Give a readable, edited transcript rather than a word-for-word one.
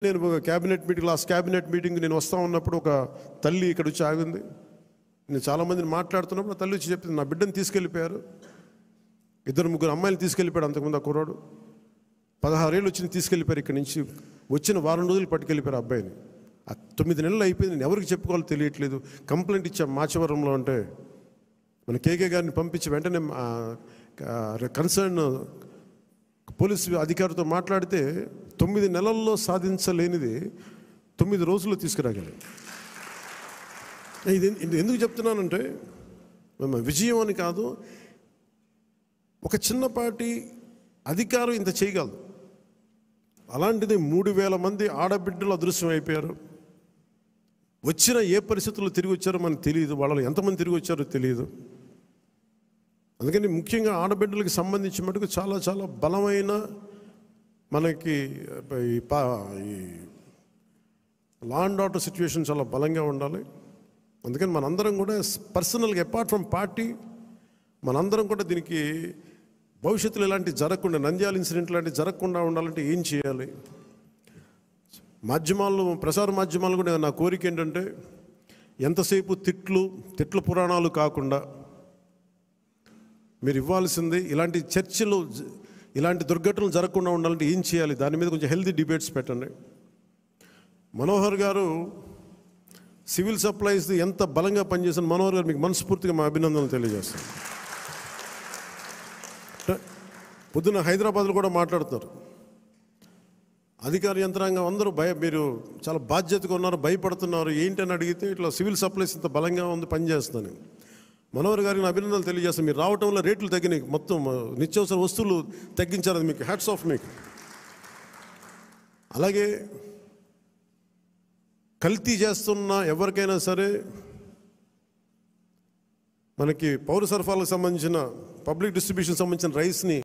నేను cabinet meeting last cabinet meeting నేను వస్తూ ఉన్నప్పుడు ఒక తల్లి ఇక్కడ వచ్చి ఆగింది. నేను చాలామందిని మాట్లాడుతున్నప్పుడు తల్లి వచ్చి చెప్పింది, నా బిడ్డను తీసుకెళ్ళిపోయారు, 2-3 అమ్మాయిలు తీసుకెళ్ళిపోయాడు. అంతకుముందు ఆ కుర్రాడు 16 ఏళ్ళు వచ్చి తీసుకెళ్ళిపోయారు. ఇక్కడి నుంచి వచ్చిన వారం రోజులు పట్టుకెళ్ళిపోయారు అబ్బాయిని. 9 నెలలు అయిపోయింది, నేను ఎవరికి చెప్పుకోవాలో తెలియట్లేదు. కంప్లైంట్ ఇచ్చాం మాచవరంలో. అంటే మన కేకే గారిని పంపించి వెంటనే కన్సర్న్ పోలీసు అధికారితో మాట్లాడితే 9 నెలల్లో సాధించలేనిది 9 రోజుల్లో తీసుకురాగలి. ఇది ఎందుకు చెప్తున్నానంటే విజయం అని కాదు, ఒక చిన్నపాటి అధికారం ఇంత చేయగలదు. అలాంటిది 3000 మంది ఆడబిడ్డలు అదృశ్యం అయిపోయారు. వచ్చిన ఏ పరిస్థితుల్లో తిరిగి వచ్చారో మనకు తెలియదు, వాళ్ళు ఎంతమంది తిరిగి వచ్చారో తెలియదు. అందుకని ముఖ్యంగా ఆడబిడ్డలకి సంబంధించి మటుకు చాలా చాలా బలమైన మనకి ఈ లా అండ్ ఆర్డర్ సిచ్యువేషన్ చాలా బలంగా ఉండాలి. అందుకని మనందరం కూడా పర్సనల్గా అపార్ట్ ఫ్రమ్ పార్టీ మనందరం కూడా దీనికి భవిష్యత్తులో ఇలాంటివి జరగకుండా, నంద్యాల ఇన్సిడెంట్ లాంటివి జరగకుండా ఉండాలంటే ఏం చేయాలి? మాధ్యమాల్లో, ప్రసార మాధ్యమాలు కూడా నా కోరిక ఏంటంటే ఎంతసేపు తిట్ల పురాణాలు కాకుండా మీరు ఇవ్వాల్సింది ఇలాంటి చర్చలు, ఇలాంటి దుర్ఘటనలు జరగకుండా ఉండాలంటే ఏం చేయాలి, దాని మీద కొంచెం హెల్తీ డిబేట్స్ పెట్టండి. మనోహర్ గారు సివిల్ సప్లైస్ ఎంత బలంగా పనిచేసిన మనోహర్ గారు మీకు మనస్ఫూర్తిగా మా అభినందనలు తెలియజేస్తాను. పొద్దున్న హైదరాబాద్లో కూడా మాట్లాడుతున్నారు, అధికార యంత్రాంగం అందరూ మీరు చాలా బాధ్యతగా ఉన్నారు, భయపడుతున్నారు ఏంటని అడిగితే ఇట్లా సివిల్ సప్లైస్ ఇంత బలంగా ఉంది, పనిచేస్తాను. మనోహర్ గారికి నా అభినందనలు తెలియజేస్తాను. మీరు రావటంలో రేట్లు తగ్గినాయి, మొత్తం నిత్యావసర వస్తువులు తగ్గించారు, అది మీకు హ్యాట్స్ ఆఫ్ మీకు. అలాగే కల్తీ చేస్తున్న ఎవరికైనా సరే మనకి పౌర సరఫరాలకు సంబంధించిన పబ్లిక్ డిస్ట్రిబ్యూషన్ సంబంధించిన రైస్ని